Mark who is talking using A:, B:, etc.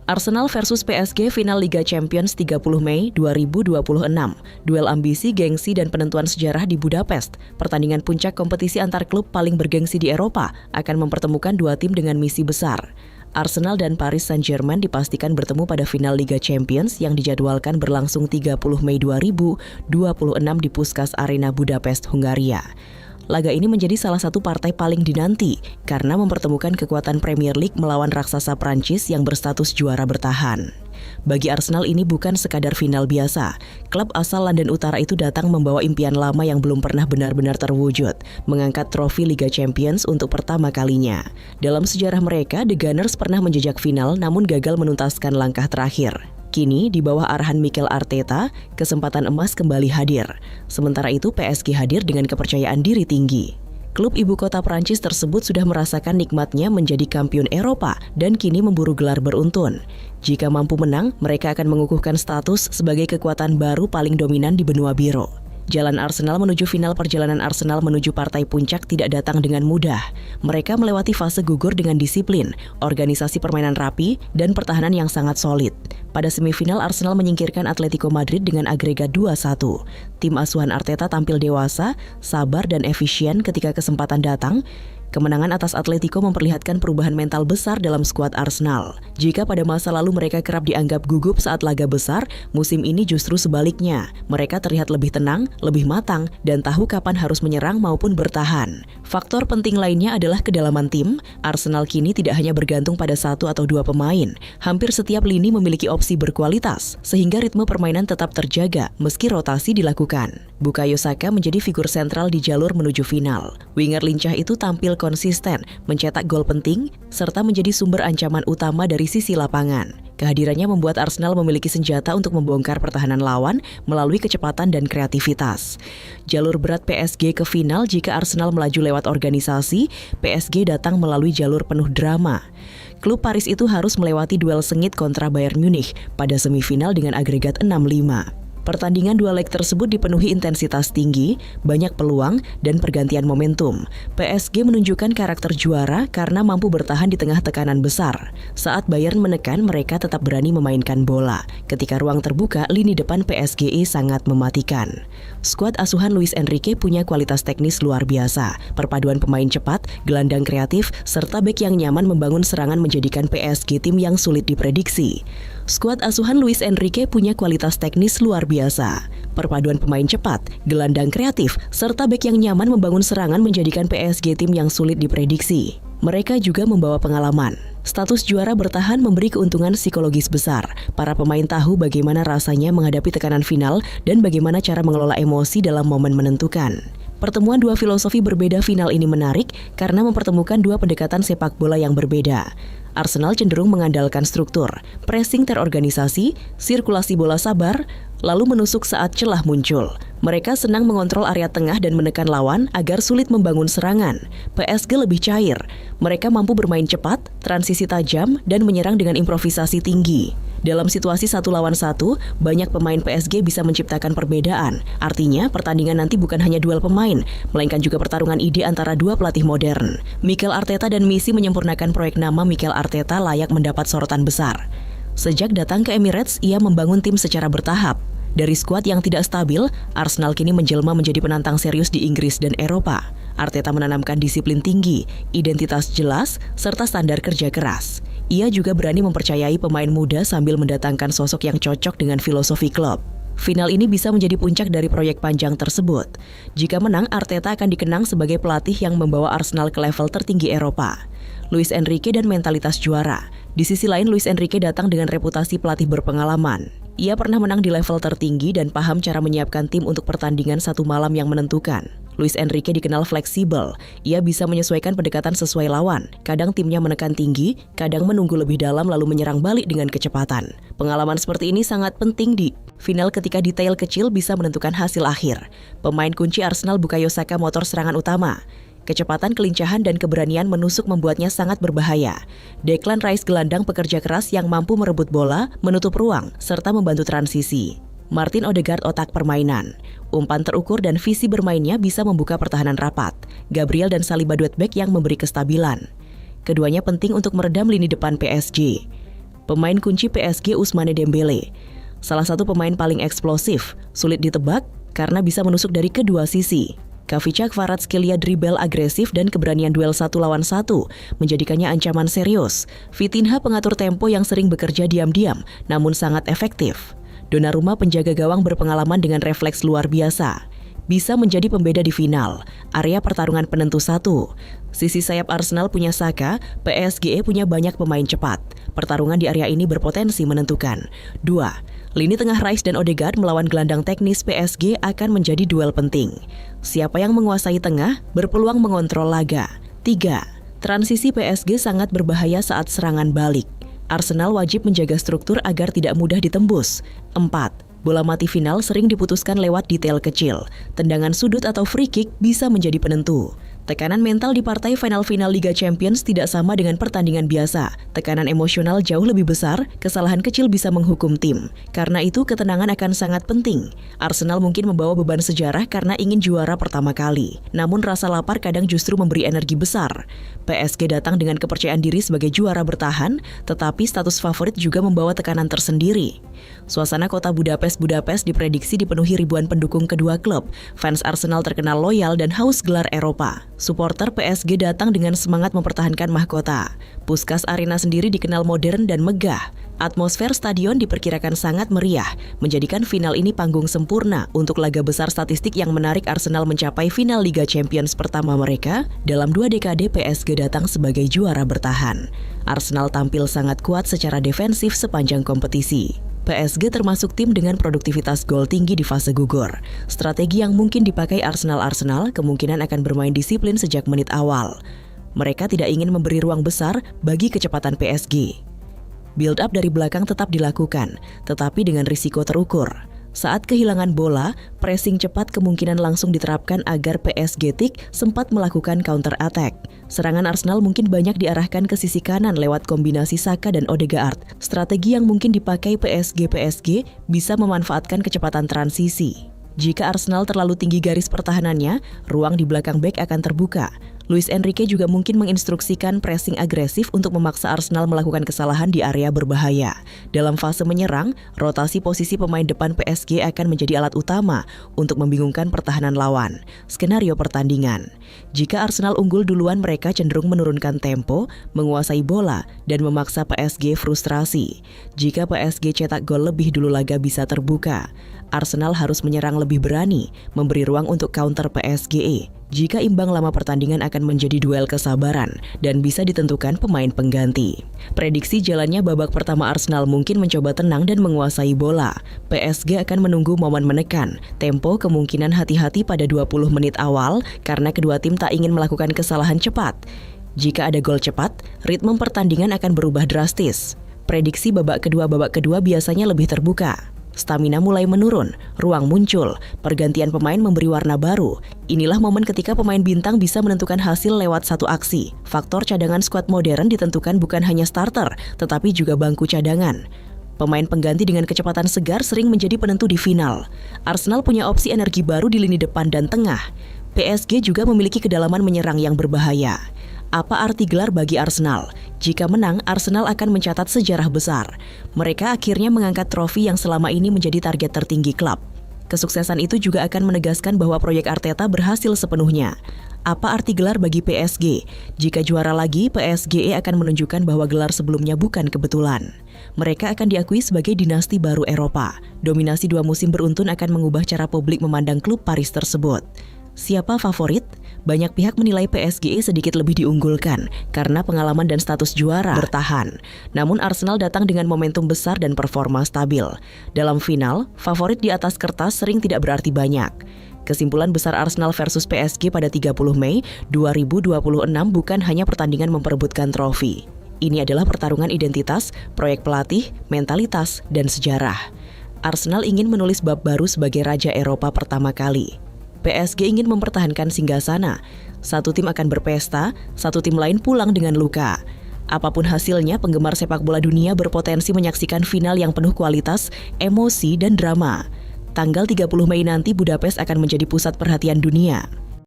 A: Arsenal versus PSG final Liga Champions 30 Mei 2026. Duel ambisi, gengsi, dan penentuan sejarah di Budapest. Pertandingan puncak kompetisi antar klub paling bergengsi di Eropa akan mempertemukan dua tim dengan misi besar. Arsenal dan Paris Saint-Germain dipastikan bertemu pada final Liga Champions yang dijadwalkan berlangsung 30 Mei 2026 di Puskás Arena Budapest, Hungaria. Laga ini menjadi salah satu partai paling dinanti karena mempertemukan kekuatan Premier League melawan raksasa Prancis yang berstatus juara bertahan. Bagi Arsenal ini bukan sekadar final biasa. Klub asal London Utara itu datang membawa impian lama yang belum pernah benar-benar terwujud, mengangkat trofi Liga Champions untuk pertama kalinya. Dalam sejarah mereka, The Gunners pernah menjejak final namun gagal menuntaskan langkah terakhir. Kini, di bawah arahan Mikel Arteta, kesempatan emas kembali hadir. Sementara itu, PSG hadir dengan kepercayaan diri tinggi. Klub ibu kota Prancis tersebut sudah merasakan nikmatnya menjadi kampiun Eropa dan kini memburu gelar beruntun. Jika mampu menang, mereka akan mengukuhkan status sebagai kekuatan baru paling dominan di benua biru. Jalan Arsenal menuju final. Perjalanan Arsenal menuju partai puncak tidak datang dengan mudah. Mereka melewati fase gugur dengan disiplin, organisasi permainan rapi, dan pertahanan yang sangat solid. Pada semifinal, Arsenal menyingkirkan Atletico Madrid dengan agregat 2-1. Tim asuhan Arteta tampil dewasa, sabar, dan efisien ketika kesempatan datang. Kemenangan atas Atletico memperlihatkan perubahan mental besar dalam skuad Arsenal. Jika pada masa lalu mereka kerap dianggap gugup saat laga besar, musim ini justru sebaliknya. Mereka terlihat lebih tenang, lebih matang, dan tahu kapan harus menyerang maupun bertahan. Faktor penting lainnya adalah kedalaman tim. Arsenal kini tidak hanya bergantung pada satu atau dua pemain. Hampir setiap lini memiliki opsi berkualitas, sehingga ritme permainan tetap terjaga meski rotasi dilakukan. Bukayo Saka menjadi figur sentral di jalur menuju final. Winger lincah itu tampil konsisten, mencetak gol penting, serta menjadi sumber ancaman utama dari sisi lapangan. Kehadirannya membuat Arsenal memiliki senjata untuk membongkar pertahanan lawan melalui kecepatan dan kreativitas. Jalur berat PSG ke final. Jika Arsenal melaju lewat organisasi, PSG datang melalui jalur penuh drama. Klub Paris itu harus melewati duel sengit kontra Bayern Munich pada semifinal dengan agregat 6-5. Pertandingan dua leg tersebut dipenuhi intensitas tinggi, banyak peluang, dan pergantian momentum. PSG menunjukkan karakter juara karena mampu bertahan di tengah tekanan besar. Saat Bayern menekan, mereka tetap berani memainkan bola. Ketika ruang terbuka, lini depan PSG sangat mematikan. Skuad asuhan Luis Enrique punya kualitas teknis luar biasa. Perpaduan pemain cepat, gelandang kreatif, serta bek yang nyaman membangun serangan menjadikan PSG tim yang sulit diprediksi. Skuad asuhan Luis Enrique punya kualitas teknis luar biasa. Perpaduan pemain cepat, gelandang kreatif, serta bek yang nyaman membangun serangan menjadikan PSG tim yang sulit diprediksi. Mereka juga membawa pengalaman. Status juara bertahan memberi keuntungan psikologis besar. Para pemain tahu bagaimana rasanya menghadapi tekanan final dan bagaimana cara mengelola emosi dalam momen menentukan. Pertemuan dua filosofi berbeda final ini menarik karena mempertemukan dua pendekatan sepak bola yang berbeda. Arsenal cenderung mengandalkan struktur, pressing terorganisasi, sirkulasi bola sabar, lalu menusuk saat celah muncul. Mereka senang mengontrol area tengah dan menekan lawan agar sulit membangun serangan. PSG lebih cair. Mereka mampu bermain cepat, transisi tajam, dan menyerang dengan improvisasi tinggi. Dalam situasi 1 lawan 1, banyak pemain PSG bisa menciptakan perbedaan. Artinya, pertandingan nanti bukan hanya duel pemain, melainkan juga pertarungan ide antara dua pelatih modern. Mikel Arteta dan misi menyempurnakan proyek. Nama Mikel Arteta layak mendapat sorotan besar. Sejak datang ke Emirates, ia membangun tim secara bertahap. Dari skuad yang tidak stabil, Arsenal kini menjelma menjadi penantang serius di Inggris dan Eropa. Arteta menanamkan disiplin tinggi, identitas jelas, serta standar kerja keras. Ia juga berani mempercayai pemain muda sambil mendatangkan sosok yang cocok dengan filosofi klub. Final ini bisa menjadi puncak dari proyek panjang tersebut. Jika menang, Arteta akan dikenang sebagai pelatih yang membawa Arsenal ke level tertinggi Eropa. Luis Enrique dan mentalitas juara. Di sisi lain, Luis Enrique datang dengan reputasi pelatih berpengalaman. Ia pernah menang di level tertinggi dan paham cara menyiapkan tim untuk pertandingan satu malam yang menentukan. Luis Enrique dikenal fleksibel. Ia bisa menyesuaikan pendekatan sesuai lawan. Kadang timnya menekan tinggi, kadang menunggu lebih dalam lalu menyerang balik dengan kecepatan. Pengalaman seperti ini sangat penting di final ketika detail kecil bisa menentukan hasil akhir. Pemain kunci Arsenal Bukayo Saka motor serangan utama. Kecepatan, kelincahan, dan keberanian menusuk membuatnya sangat berbahaya. Declan Rice gelandang pekerja keras yang mampu merebut bola, menutup ruang, serta membantu transisi. Martin Odegaard otak permainan. Umpan terukur dan visi bermainnya bisa membuka pertahanan rapat. Gabriel dan Saliba duet back yang memberi kestabilan. Keduanya penting untuk meredam lini depan PSG. Pemain kunci PSG Ousmane Dembele. Salah satu pemain paling eksplosif, sulit ditebak karena bisa menusuk dari kedua sisi. Khvicha Kvaratskhelia dribble agresif dan keberanian duel 1 lawan 1 menjadikannya ancaman serius. Vitinha pengatur tempo yang sering bekerja diam-diam namun sangat efektif. Donnarumma penjaga gawang berpengalaman dengan refleks luar biasa. Bisa menjadi pembeda di final, area pertarungan penentu 1. Sisi sayap Arsenal punya Saka, PSG punya banyak pemain cepat. Pertarungan di area ini berpotensi menentukan. 2. Lini tengah Rice dan Odegaard melawan gelandang teknis PSG akan menjadi duel penting. Siapa yang menguasai tengah berpeluang mengontrol laga. 3. Transisi PSG sangat berbahaya saat serangan balik. Arsenal wajib menjaga struktur agar tidak mudah ditembus. 4. Bola mati final sering diputuskan lewat detail kecil. Tendangan sudut atau free kick bisa menjadi penentu. Tekanan mental di partai final-final Liga Champions tidak sama dengan pertandingan biasa. Tekanan emosional jauh lebih besar, kesalahan kecil bisa menghukum tim. Karena itu ketenangan akan sangat penting. Arsenal mungkin membawa beban sejarah karena ingin juara pertama kali. Namun rasa lapar kadang justru memberi energi besar. PSG datang dengan kepercayaan diri sebagai juara bertahan, tetapi status favorit juga membawa tekanan tersendiri. Suasana kota Budapest diprediksi dipenuhi ribuan pendukung kedua klub. Fans Arsenal terkenal loyal dan haus gelar Eropa. Supporter PSG datang dengan semangat mempertahankan mahkota. Puskás Arena sendiri dikenal modern dan megah. Atmosfer stadion diperkirakan sangat meriah, menjadikan final ini panggung sempurna untuk laga besar statistik yang menarik Arsenal mencapai final Liga Champions pertama mereka. Dalam 2 dekade PSG datang sebagai juara bertahan. Arsenal tampil sangat kuat secara defensif sepanjang kompetisi. PSG termasuk tim dengan produktivitas gol tinggi di fase gugur. Strategi yang mungkin dipakai Arsenal kemungkinan akan bermain disiplin sejak menit awal. Mereka tidak ingin memberi ruang besar bagi kecepatan PSG. Build up dari belakang tetap dilakukan, tetapi dengan risiko terukur. Saat kehilangan bola, pressing cepat kemungkinan langsung diterapkan agar PSG sempat melakukan counter attack. Serangan Arsenal mungkin banyak diarahkan ke sisi kanan lewat kombinasi Saka dan Odegaard. Strategi yang mungkin dipakai PSG bisa memanfaatkan kecepatan transisi. Jika Arsenal terlalu tinggi garis pertahanannya, ruang di belakang bek akan terbuka. Luis Enrique juga mungkin menginstruksikan pressing agresif untuk memaksa Arsenal melakukan kesalahan di area berbahaya. Dalam fase menyerang, rotasi posisi pemain depan PSG akan menjadi alat utama untuk membingungkan pertahanan lawan. Skenario pertandingan. Jika Arsenal unggul duluan, mereka cenderung menurunkan tempo, menguasai bola, dan memaksa PSG frustrasi. Jika PSG cetak gol lebih dulu, laga bisa terbuka. Arsenal harus menyerang lebih berani, memberi ruang untuk counter PSG. Jika imbang lama, pertandingan akan menjadi duel kesabaran dan bisa ditentukan pemain pengganti. Prediksi jalannya babak pertama, Arsenal mungkin mencoba tenang dan menguasai bola. PSG akan menunggu momen menekan. Tempo kemungkinan hati-hati pada 20 menit awal karena kedua tim tak ingin melakukan kesalahan cepat. Jika ada gol cepat, ritme pertandingan akan berubah drastis. Prediksi babak kedua biasanya lebih terbuka. Stamina mulai menurun, ruang muncul, pergantian pemain memberi warna baru. Inilah momen ketika pemain bintang bisa menentukan hasil lewat satu aksi. Faktor cadangan skuad modern ditentukan bukan hanya starter, tetapi juga bangku cadangan. Pemain pengganti dengan kecepatan segar sering menjadi penentu di final. Arsenal punya opsi energi baru di lini depan dan tengah. PSG juga memiliki kedalaman menyerang yang berbahaya. Apa arti gelar bagi Arsenal? Jika menang, Arsenal akan mencatat sejarah besar. Mereka akhirnya mengangkat trofi yang selama ini menjadi target tertinggi klub. Kesuksesan itu juga akan menegaskan bahwa proyek Arteta berhasil sepenuhnya. Apa arti gelar bagi PSG? Jika juara lagi, PSG akan menunjukkan bahwa gelar sebelumnya bukan kebetulan. Mereka akan diakui sebagai dinasti baru Eropa. Dominasi 2 musim beruntun akan mengubah cara publik memandang klub Paris tersebut. Siapa favorit? Banyak pihak menilai PSG sedikit lebih diunggulkan karena pengalaman dan status juara bertahan. Namun Arsenal datang dengan momentum besar dan performa stabil. Dalam final, favorit di atas kertas sering tidak berarti banyak. Kesimpulan besar Arsenal versus PSG pada 30 Mei 2026 bukan hanya pertandingan memperebutkan trofi. Ini adalah pertarungan identitas, proyek pelatih, mentalitas, dan sejarah. Arsenal ingin menulis bab baru sebagai raja Eropa pertama kali. PSG ingin mempertahankan singgasana. Satu tim akan berpesta, satu tim lain pulang dengan luka. Apapun hasilnya, penggemar sepak bola dunia berpotensi menyaksikan final yang penuh kualitas, emosi, dan drama. Tanggal 30 Mei nanti Budapest akan menjadi pusat perhatian dunia.